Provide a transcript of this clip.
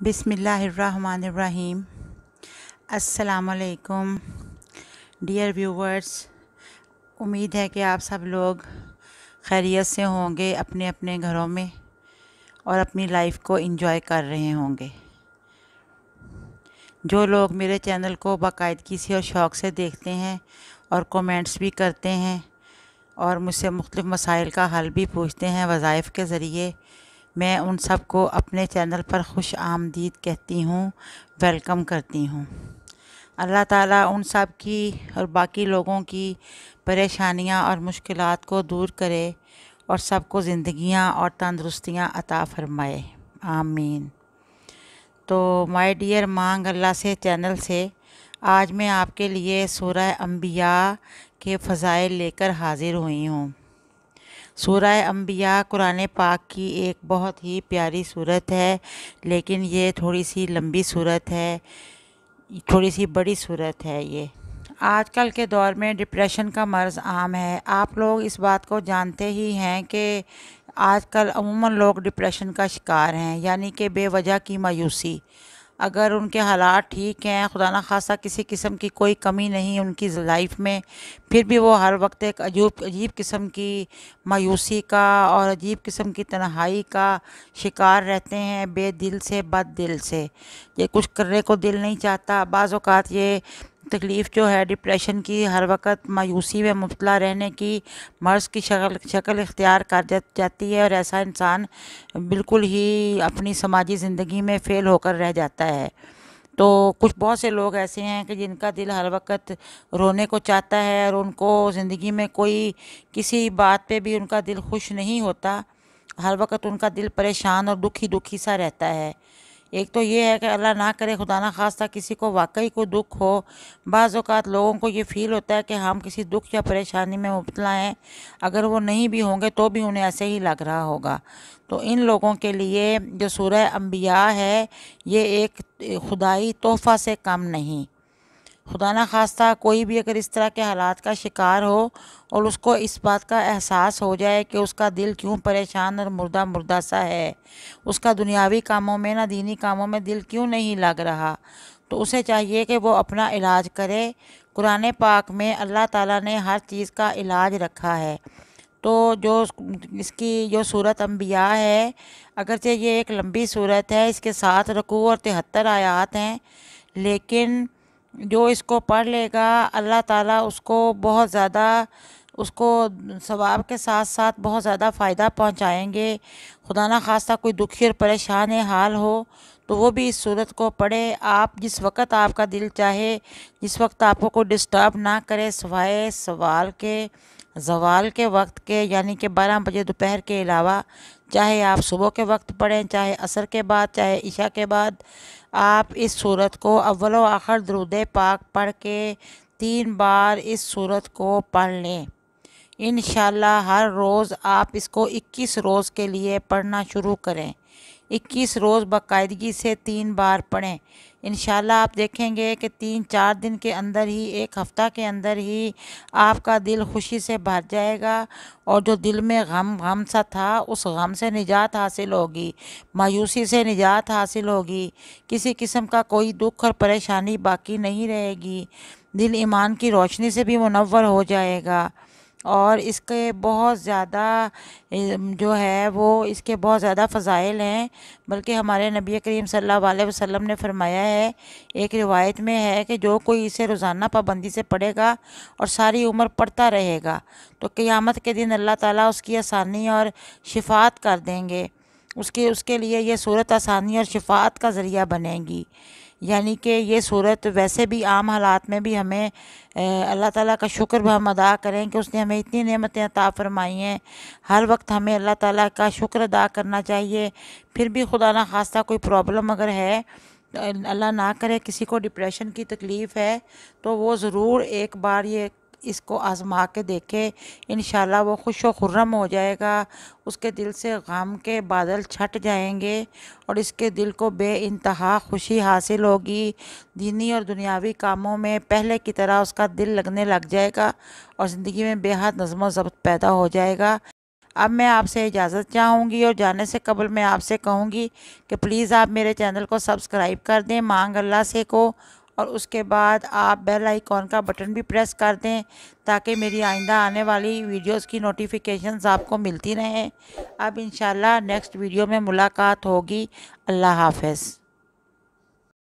بسم اللہ الرحمن الرحیم۔ السلام علیکم ڈیئر ویورز، امید ہے کہ آپ سب لوگ خیریت سے ہوں گے، اپنے اپنے گھروں میں اور اپنی لائف کو انجوائے کر رہے ہوں گے۔ جو لوگ میرے چینل کو باقاعدگی سے اور شوق سے دیکھتے ہیں اور کومنٹس بھی کرتے ہیں اور مجھ سے مختلف مسائل کا حل بھی پوچھتے ہیں وظائف کے ذریعے، میں ان سب کو اپنے چینل پر خوش آمدید کہتی ہوں، ویلکم کرتی ہوں۔ اللہ تعالیٰ ان سب کی اور باقی لوگوں کی پریشانیاں اور مشکلات کو دور کرے اور سب کو زندگیاں اور تندرستیاں عطا فرمائے، آمین۔ تو مائی ڈیئر مانگ اللہ سے چینل سے آج میں آپ کے لیے سورہ انبیاء کے فضائل لے کر حاضر ہوئی ہوں۔ سورہ انبیاء قرآن پاک کی ایک بہت ہی پیاری صورت ہے، لیکن یہ تھوڑی سی لمبی صورت ہے، تھوڑی سی بڑی صورت ہے۔ یہ آج کل کے دور میں ڈپریشن کا مرض عام ہے۔ آپ لوگ اس بات کو جانتے ہی ہیں کہ آج کل عموماً لوگ ڈپریشن کا شکار ہیں، یعنی کہ بے وجہ کی مایوسی۔ اگر ان کے حالات ٹھیک ہیں، خدا نخواستہ کسی قسم کی کوئی کمی نہیں ان کی لائف میں، پھر بھی وہ ہر وقت ایک عجیب قسم کی مایوسی کا اور عجیب قسم کی تنہائی کا شکار رہتے ہیں، بے دل سے بد دل سے۔ یہ کچھ کرنے کو دل نہیں چاہتا۔ بعض اوقات یہ تکلیف جو ہے ڈپریشن کی، ہر وقت مایوسی میں مبتلا رہنے کی مرض کی شکل اختیار کر جاتی ہے، اور ایسا انسان بالکل ہی اپنی سماجی زندگی میں فیل ہو کر رہ جاتا ہے۔ تو بہت سے لوگ ایسے ہیں کہ جن کا دل ہر وقت رونے کو چاہتا ہے، اور ان کو زندگی میں کوئی کسی بات پہ بھی ان کا دل خوش نہیں ہوتا، ہر وقت ان کا دل پریشان اور دکھی سا رہتا ہے۔ ایک تو یہ ہے کہ اللہ نہ کرے خدا نہ خواستہ کسی کو واقعی کوئی دکھ ہو، بعض اوقات لوگوں کو یہ فیل ہوتا ہے کہ ہم کسی دکھ یا پریشانی میں مبتلا ہیں، اگر وہ نہیں بھی ہوں گے تو بھی انہیں ایسے ہی لگ رہا ہوگا۔ تو ان لوگوں کے لیے جو سورہ انبیاء ہے، یہ ایک خدائی تحفہ سے کم نہیں۔ خدا نہ خواستہ کوئی بھی اگر اس طرح کے حالات کا شکار ہو اور اس کو اس بات کا احساس ہو جائے کہ اس کا دل کیوں پریشان اور مردہ سا ہے، اس کا دنیاوی کاموں میں نہ دینی کاموں میں دل کیوں نہیں لگ رہا، تو اسے چاہیے کہ وہ اپنا علاج کرے۔ قرآن پاک میں اللہ تعالیٰ نے ہر چیز کا علاج رکھا ہے۔ تو اس کی جو سورۃ انبیاء ہے، اگرچہ یہ ایک لمبی سورت ہے، اس کے 7 رکوع اور 73 آیات ہیں، لیکن جو اس کو پڑھ لے گا اللہ تعالیٰ اس کو بہت زیادہ، اس کو ثواب کے ساتھ ساتھ بہت زیادہ فائدہ پہنچائیں گے۔ خدا نہ خواستہ کوئی دکھی اور پریشان حال ہو تو وہ بھی اس صورت کو پڑھے۔ آپ جس وقت آپ کا دل چاہے، جس وقت آپ کو کوئی ڈسٹرب نہ کرے سوائے زوال کے وقت کے، یعنی کہ 12 بجے دوپہر کے علاوہ، چاہے آپ صبح کے وقت پڑھیں، چاہے عصر کے بعد، چاہے عشاء کے بعد، آپ اس صورت کو اول و آخر درود پاک پڑھ کے 3 بار اس صورت کو پڑھ لیں۔ انشاءاللہ ہر روز آپ اس کو 21 روز کے لیے پڑھنا شروع کریں۔ 21 روز باقاعدگی سے 3 بار پڑھیں۔ انشاءاللہ آپ دیکھیں گے کہ 3-4 دن کے اندر ہی، ایک ہفتہ کے اندر ہی آپ کا دل خوشی سے بھر جائے گا، اور جو دل میں غم سا تھا اس غم سے نجات حاصل ہوگی، مایوسی سے نجات حاصل ہوگی، کسی قسم کا کوئی دکھ اور پریشانی باقی نہیں رہے گی، دل ایمان کی روشنی سے بھی منور ہو جائے گا، اور اس کے بہت زیادہ جو ہے وہ اس کے بہت زیادہ فضائل ہیں۔ بلکہ ہمارے نبی کریم صلی اللہ علیہ وسلم نے فرمایا ہے، ایک روایت میں ہے کہ جو کوئی اسے روزانہ پابندی سے پڑھے گا اور ساری عمر پڑھتا رہے گا تو قیامت کے دن اللہ تعالیٰ اس کی آسانی اور شفاعت کر دیں گے، اس کے لیے یہ صورت آسانی اور شفاعت کا ذریعہ بنے گی۔ یعنی کہ یہ صورت ویسے بھی عام حالات میں بھی ہمیں اللہ تعالیٰ کا شکر ہم ادا کریں کہ اس نے ہمیں اتنی نعمتیں عطا فرمائی ہیں، ہر وقت ہمیں اللہ تعالیٰ کا شکر ادا کرنا چاہیے۔ پھر بھی خدا نہ خواستہ کوئی پرابلم اگر ہے، اللہ نہ کرے کسی کو ڈپریشن کی تکلیف ہے، تو وہ ضرور ایک بار اس کو آزما کے دیکھے، انشاءاللہ وہ خوش و خرم ہو جائے گا، اس کے دل سے غم کے بادل چھٹ جائیں گے، اور اس کے دل کو بے انتہا خوشی حاصل ہوگی، دینی اور دنیاوی کاموں میں پہلے کی طرح اس کا دل لگنے لگ جائے گا، اور زندگی میں بے حد نظم و ضبط پیدا ہو جائے گا۔ اب میں آپ سے اجازت چاہوں گی، اور جانے سے قبل میں آپ سے کہوں گی کہ پلیز آپ میرے چینل کو سبسکرائب کر دیں مانگ اللہ سے کو، اور اس کے بعد آپ بیل آئیکن کا بٹن بھی پریس کر دیں تاکہ میری آئندہ آنے والی ویڈیوز کی نوٹیفیکیشنز آپ کو ملتی رہیں۔ اب انشاءاللہ نیکسٹ ویڈیو میں ملاقات ہوگی۔ اللہ حافظ۔